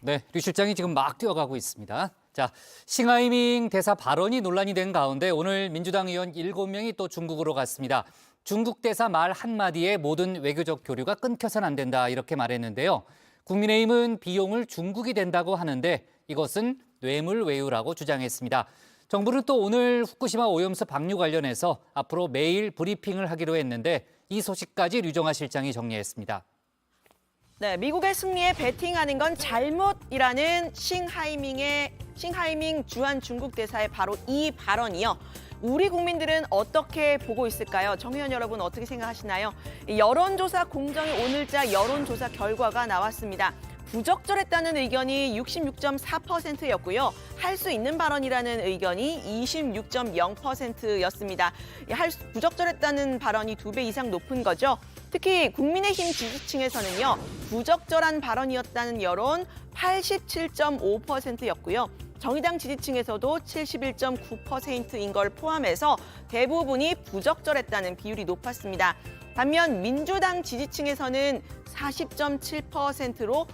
네, 류 실장이 지금 막 뛰어가고 있습니다. 자, 싱하이밍 대사 발언이 논란이 된 가운데 오늘 민주당 의원 7명이 또 중국으로 갔습니다. 중국 대사 말 한마디에 모든 외교적 교류가 끊겨서는 안 된다 이렇게 말했는데요. 국민의힘은 비용을 중국이 된다고 하는데 이것은 뇌물 외유라고 주장했습니다. 정부는 또 오늘 후쿠시마 오염수 방류 관련해서 앞으로 매일 브리핑을 하기로 했는데 이 소식까지 류정아 실장이 정리했습니다. 네, 미국의 승리에 베팅하는 건 잘못이라는 싱하이밍 주한 중국 대사의 바로 이 발언이요. 우리 국민들은 어떻게 보고 있을까요? 정의원 여러분 어떻게 생각하시나요? 여론조사 공정의 오늘자 여론조사 결과가 나왔습니다. 부적절했다는 의견이 66.4%였고요. 할 수 있는 발언이라는 의견이 26.0%였습니다. 부적절했다는 발언이 2배 이상 높은 거죠. 특히 국민의힘 지지층에서는요. 부적절한 발언이었다는 여론 87.5%였고요. 정의당 지지층에서도 71.9%인 걸 포함해서 대부분이 부적절했다는 비율이 높았습니다. 반면 민주당 지지층에서는 40.7%로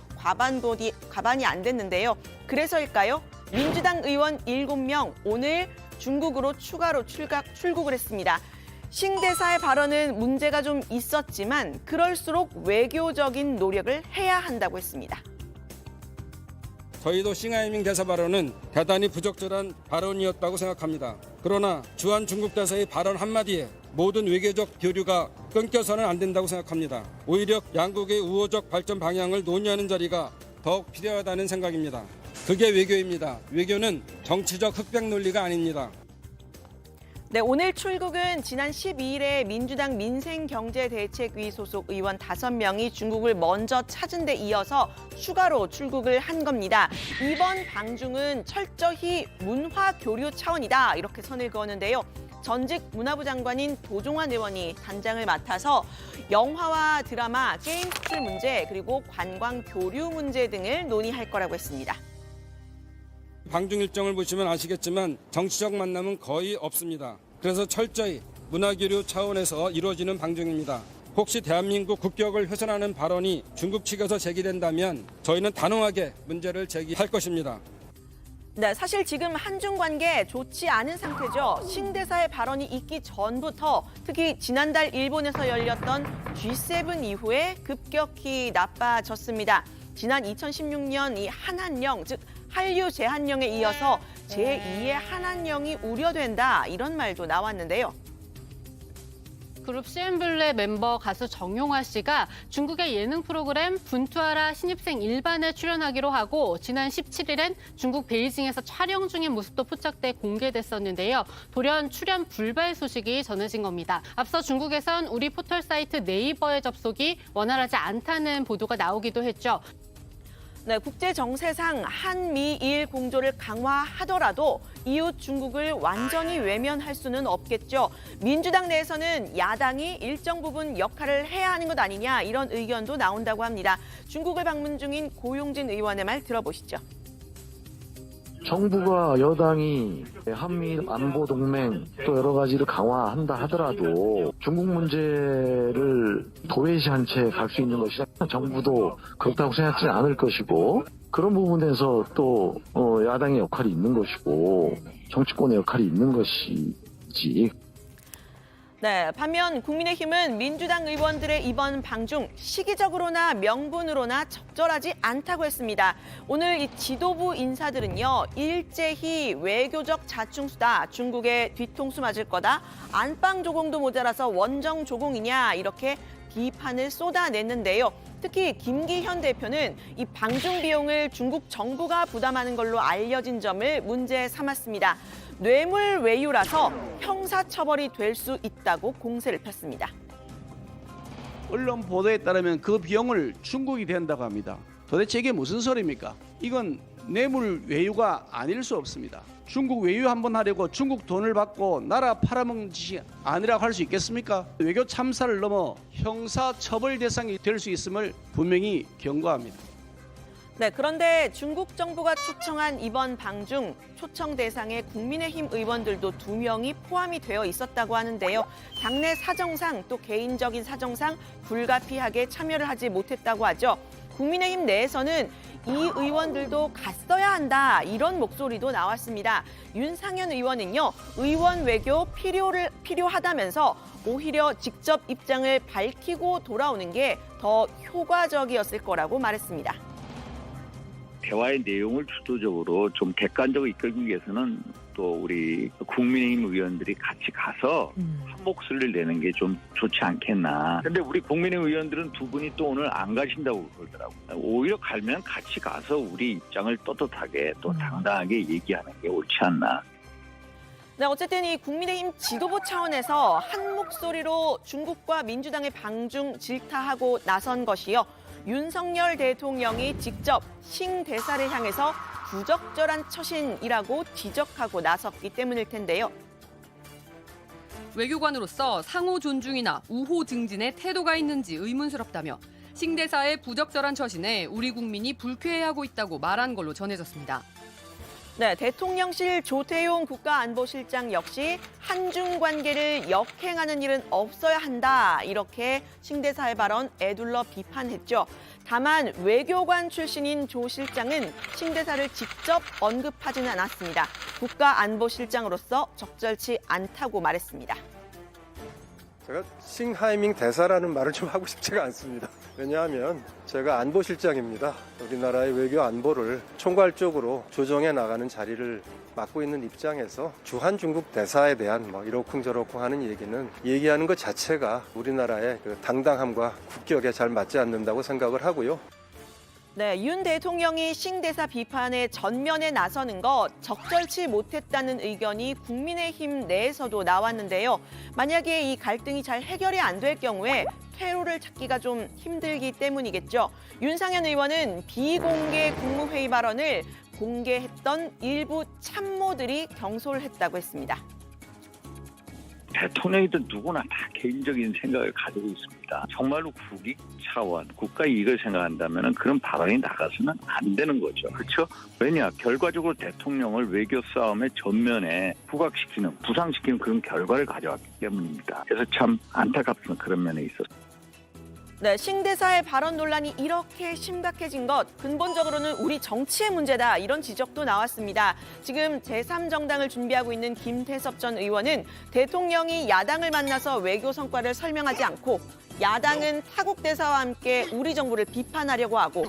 과반이 안 됐는데요. 그래서일까요? 민주당 의원 7명 오늘 중국으로 추가로 출국을 했습니다. 싱 대사의 발언은 문제가 좀 있었지만 그럴수록 외교적인 노력을 해야 한다고 했습니다. 저희도 싱하이밍 대사 발언은 대단히 부적절한 발언이었다고 생각합니다. 그러나 주한 중국 대사의 발언 한마디에 모든 외교적 교류가 끊겨서는 안 된다고 생각합니다. 오히려 양국의 우호적 발전 방향을 논의하는 자리가 더욱 필요하다는 생각입니다. 그게 외교입니다. 외교는 정치적 흑백 논리가 아닙니다. 네, 오늘 출국은 지난 12일에 민주당 민생경제대책위 소속 의원 5명이 중국을 먼저 찾은 데 이어서 추가로 출국을 한 겁니다. 이번 방중은 철저히 문화 교류 차원이다 이렇게 선을 그었는데요. 전직 문화부 장관인 도종환 의원이 단장을 맡아서 영화와 드라마, 게임 수출 문제 그리고 관광 교류 문제 등을 논의할 거라고 했습니다. 방중 일정을 보시면 아시겠지만 정치적 만남은 거의 없습니다. 그래서 철저히 문화교류 차원에서 이루어지는 방중입니다. 혹시 대한민국 국격을 훼손하는 발언이 중국 측에서 제기된다면 저희는 단호하게 문제를 제기할 것입니다. 네, 사실 지금 한중 관계 좋지 않은 상태죠. 싱 대사의 발언이 있기 전부터 특히 지난달 일본에서 열렸던 G7 이후에 급격히 나빠졌습니다. 지난 2016년 이 한한령, 즉 한류 제한령에 이어서 제2의 한한령이 우려된다 이런 말도 나왔는데요. 그룹 CN블루의 멤버 가수 정용화 씨가 중국의 예능 프로그램 분투하라 신입생 일반에 출연하기로 하고 지난 17일엔 중국 베이징에서 촬영 중인 모습도 포착돼 공개됐었는데요. 돌연 출연 불발 소식이 전해진 겁니다. 앞서 중국에선 우리 포털 사이트 네이버의 접속이 원활하지 않다는 보도가 나오기도 했죠. 네, 국제 정세상 한미일 공조를 강화하더라도 이웃 중국을 완전히 외면할 수는 없겠죠. 민주당 내에서는 야당이 일정 부분 역할을 해야 하는 것 아니냐 이런 의견도 나온다고 합니다. 중국을 방문 중인 고용진 의원의 말 들어보시죠. 정부가 여당이 한미 안보 동맹 또 여러 가지를 강화한다 하더라도 중국 문제를 도외시한 채 갈 수 있는 것이 정부도 그렇다고 생각하지 않을 것이고 그런 부분에서 또 야당의 역할이 있는 것이고 정치권의 역할이 있는 것이지. 네, 반면 국민의힘은 민주당 의원들의 이번 방중 시기적으로나 명분으로나 적절하지 않다고 했습니다. 오늘 이 지도부 인사들은요. 일제히 외교적 자충수다. 중국의 뒤통수 맞을 거다. 안방 조공도 모자라서 원정 조공이냐 이렇게 비판을 쏟아냈는데요. 특히 김기현 대표는 이 방중 비용을 중국 정부가 부담하는 걸로 알려진 점을 문제 삼았습니다. 뇌물 외유라서 형사처벌이 될 수 있다고 공세를 폈습니다. 언론 보도에 따르면 그 비용을 중국이 된다고 합니다. 도대체 이게 무슨 소리입니까? 이건 뇌물 외유가 아닐 수 없습니다. 중국 외유 한번 하려고 중국 돈을 받고 나라 팔아먹는 짓이 아니라고 할 수 있겠습니까? 외교 참사를 넘어 형사처벌 대상이 될 수 있음을 분명히 경고합니다. 네, 그런데 중국 정부가 초청한 이번 방중 초청 대상에 국민의힘 의원들도 2명이 포함이 되어 있었다고 하는데요. 당내 사정상 또 개인적인 사정상 불가피하게 참여를 하지 못했다고 하죠. 국민의힘 내에서는 이 의원들도 갔어야 한다 이런 목소리도 나왔습니다. 윤상현 의원은요, 의원 외교 필요하다면서 오히려 직접 입장을 밝히고 돌아오는 게 더 효과적이었을 거라고 말했습니다. 대화의 내용을 주도적으로 좀 객관적으로 이끌기 위해서는 또 우리 국민의힘 의원들이 같이 가서 한 목소리를 내는 게 좀 좋지 않겠나. 근데 우리 국민의힘 의원들은 두 분이 또 오늘 안 가신다고 그러더라고요. 오히려 가면 같이 가서 우리 입장을 떳떳하게 또 당당하게 얘기하는 게 옳지 않나. 네, 어쨌든 이 국민의힘 지도부 차원에서 한 목소리로 중국과 민주당의 방중 질타하고 나선 것이요. 윤석열 대통령이 직접 싱 대사를 향해서 부적절한 처신이라고 지적하고 나섰기 때문일 텐데요. 외교관으로서 상호 존중이나 우호 증진에 태도가 있는지 의문스럽다며 싱 대사의 부적절한 처신에 우리 국민이 불쾌해하고 있다고 말한 걸로 전해졌습니다. 네, 대통령실 조태용 국가안보실장 역시 한중 관계를 역행하는 일은 없어야 한다. 이렇게 싱 대사의 발언 에둘러 비판했죠. 다만 외교관 출신인 조 실장은 싱 대사를 직접 언급하지는 않았습니다. 국가안보실장으로서 적절치 않다고 말했습니다. 제가 싱하이밍 대사라는 말을 좀 하고 싶지가 않습니다. 왜냐하면 제가 안보실장입니다. 우리나라의 외교 안보를 총괄적으로 조정해 나가는 자리를 맡고 있는 입장에서 주한 중국 대사에 대한 이러쿵저러쿵 하는 얘기하는 것 자체가 우리나라의 그 당당함과 국격에 잘 맞지 않는다고 생각을 하고요. 네, 윤 대통령이 싱 대사 비판에 전면에 나서는 것 적절치 못했다는 의견이 국민의힘 내에서도 나왔는데요. 만약에 이 갈등이 잘 해결이 안 될 경우에 퇴로를 찾기가 좀 힘들기 때문이겠죠. 윤상현 의원은 비공개 국무회의 발언을 공개했던 일부 참모들이 경솔했다고 했습니다. 대통령이든 누구나 다 개인적인 생각을 가지고 있습니다. 정말로 국익 차원, 국가 이익을 생각한다면 그런 발언이 나가서는 안 되는 거죠. 그렇죠? 왜냐? 결과적으로 대통령을 외교 싸움의 전면에 부각시키는, 부상시키는 그런 결과를 가져왔기 때문입니다. 그래서 참 안타깝습니다. 그런 면에 있어서. 네, 싱 대사의 발언 논란이 이렇게 심각해진 것 근본적으로는 우리 정치의 문제다 이런 지적도 나왔습니다. 지금 제3정당을 준비하고 있는 김태섭 전 의원은 대통령이 야당을 만나서 외교 성과를 설명하지 않고 야당은 타국 대사와 함께 우리 정부를 비판하려고 하고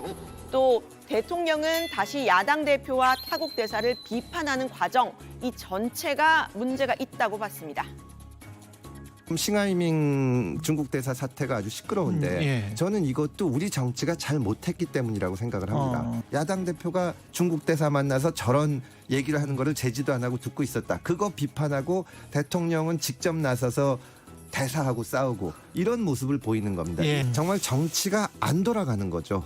또 대통령은 다시 야당 대표와 타국 대사를 비판하는 과정 이 전체가 문제가 있다고 봤습니다. 싱하이밍 중국 대사 사태가 아주 시끄러운데 예. 저는 이것도 우리 정치가 잘 못했기 때문이라고 생각을 합니다. 야당 대표가 중국 대사 만나서 저런 얘기를 하는 거를 제지도 안 하고 듣고 있었다. 그거 비판하고 대통령은 직접 나서서 대사하고 싸우고 이런 모습을 보이는 겁니다. 예. 정말 정치가 안 돌아가는 거죠.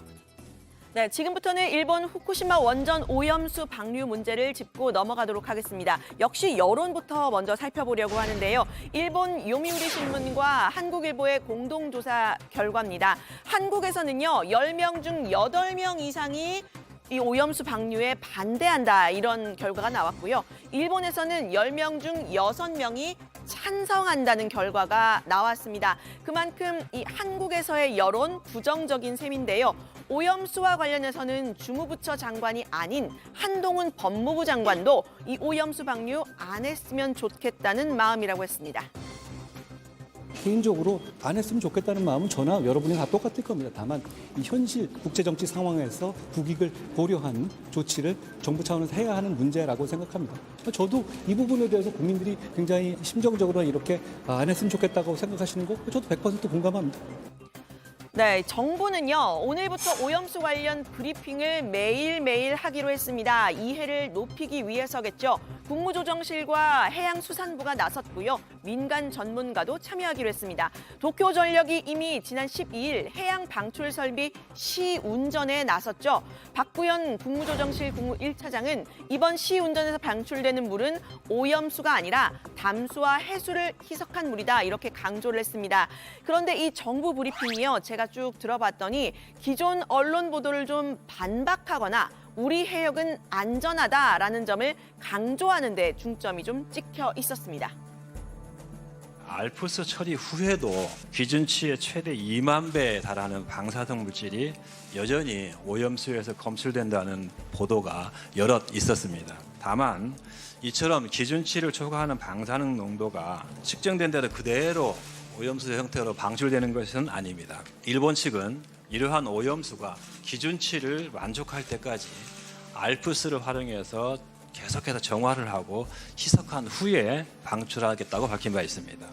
네, 지금부터는 일본 후쿠시마 원전 오염수 방류 문제를 짚고 넘어가도록 하겠습니다. 역시 여론부터 먼저 살펴보려고 하는데요. 일본 요미우리 신문과 한국일보의 공동조사 결과입니다. 한국에서는요, 10명 중 8명 이상이 이 오염수 방류에 반대한다 이런 결과가 나왔고요. 일본에서는 10명 중 6명이 찬성한다는 결과가 나왔습니다. 그만큼 이 한국에서의 여론 부정적인 셈인데요. 오염수와 관련해서는 주무부처 장관이 아닌 한동훈 법무부 장관도 이 오염수 방류 안 했으면 좋겠다는 마음이라고 했습니다. 개인적으로 안 했으면 좋겠다는 마음은 저나 여러분이 다 똑같을 겁니다. 다만 이 현실 국제정치 상황에서 국익을 고려한 조치를 정부 차원에서 해야 하는 문제라고 생각합니다. 저도 이 부분에 대해서 국민들이 굉장히 심정적으로 이렇게 안 했으면 좋겠다고 생각하시는 거 저도 100% 공감합니다. 네, 정부는요, 오늘부터 오염수 관련 브리핑을 매일매일 하기로 했습니다. 이해를 높이기 위해서겠죠. 국무조정실과 해양수산부가 나섰고요. 민간 전문가도 참여하기로 했습니다. 도쿄전력이 이미 지난 12일 해양 방출 설비 시운전에 나섰죠. 박부현 국무조정실 국무 1차장은 이번 시운전에서 방출되는 물은 오염수가 아니라 담수와 해수를 희석한 물이다 이렇게 강조를 했습니다. 그런데 이 정부 브리핑이요, 제가 쭉 들어봤더니 기존 언론 보도를 좀 반박하거나 우리 해역은 안전하다라는 점을 강조하는 데 중점이 좀 찍혀 있었습니다. 알프스 처리 후에도 기준치의 최대 2만 배에 달하는 방사성 물질이 여전히 오염수에서 검출된다는 보도가 여럿 있었습니다. 다만 이처럼 기준치를 초과하는 방사능 농도가 측정된 대로 그대로 오염수 형태로 방출되는 것은 아닙니다. 일본 측은 이러한 오염수가 기준치를 만족할 때까지 알프스를 활용해서 계속해서 정화를 하고 희석한 후에 방출하겠다고 밝힌 바 있습니다.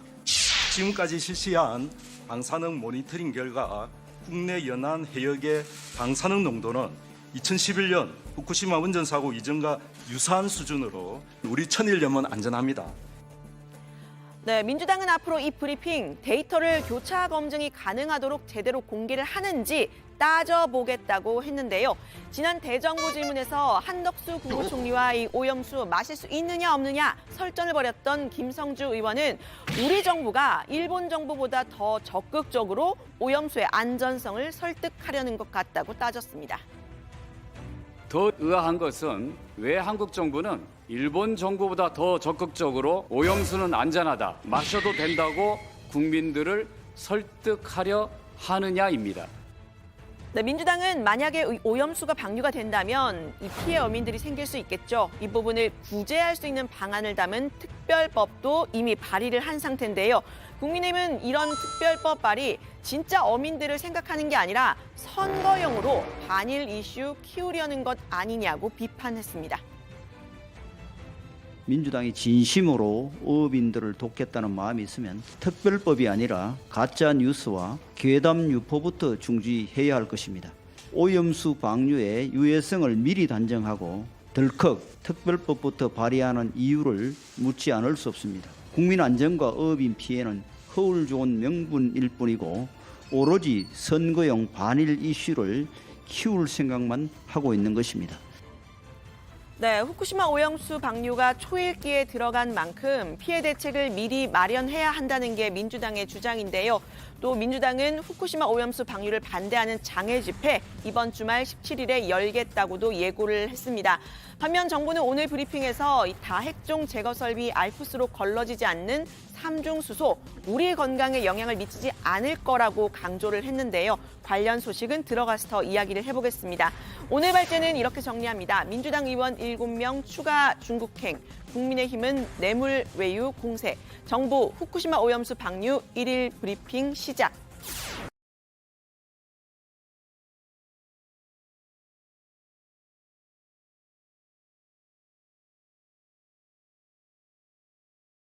지금까지 실시한 방사능 모니터링 결과 국내 연안 해역의 방사능 농도는 2011년 후쿠시마 원전 사고 이전과 유사한 수준으로 우리 천일염은 안전합니다. 네, 민주당은 앞으로 이 브리핑 데이터를 교차 검증이 가능하도록 제대로 공개를 하는지 따져보겠다고 했는데요. 지난 대정부 질문에서 한덕수 국무총리와 이 오염수 마실 수 있느냐 없느냐 설전을 벌였던 김성주 의원은 우리 정부가 일본 정부보다 더 적극적으로 오염수의 안전성을 설득하려는 것 같다고 따졌습니다. 더 의아한 것은 왜 한국 정부는 일본 정부보다 더 적극적으로 오염수는 안전하다, 마셔도 된다고 국민들을 설득하려 하느냐입니다. 네, 민주당은 만약에 오염수가 방류가 된다면 이 피해 어민들이 생길 수 있겠죠. 이 부분을 구제할 수 있는 방안을 담은 특별법도 이미 발의를 한 상태인데요. 국민의힘은 이런 특별법 발의 진짜 어민들을 생각하는 게 아니라 선거용으로 반일 이슈 키우려는 것 아니냐고 비판했습니다. 민주당이 진심으로 어민들을 돕겠다는 마음이 있으면 특별법이 아니라 가짜 뉴스와 괴담 유포부터 중지해야 할 것입니다. 오염수 방류의 유해성을 미리 단정하고 덜컥 특별법부터 발의하는 이유를 묻지 않을 수 없습니다. 국민 안전과 어민 피해는 허울 좋은 명분일 뿐이고 오로지 선거용 반일 이슈를 키울 생각만 하고 있는 것입니다. 네, 후쿠시마 오염수 방류가 초읽기에 들어간 만큼 피해 대책을 미리 마련해야 한다는 게 민주당의 주장인데요. 또 민주당은 후쿠시마 오염수 방류를 반대하는 장애 집회 이번 주말 17일에 열겠다고도 예고를 했습니다. 반면 정부는 오늘 브리핑에서 다핵종 제거 설비 알프스로 걸러지지 않는 삼중 수소, 우리 건강에 영향을 미치지 않을 거라고 강조를 했는데요. 관련 소식은 들어가서 더 이야기를 해보겠습니다. 오늘 발제는 이렇게 정리합니다. 민주당 의원 7명 추가 중국행, 국민의힘은 뇌물 외유 공세, 정부 후쿠시마 오염수 방류 1일 브리핑 시작.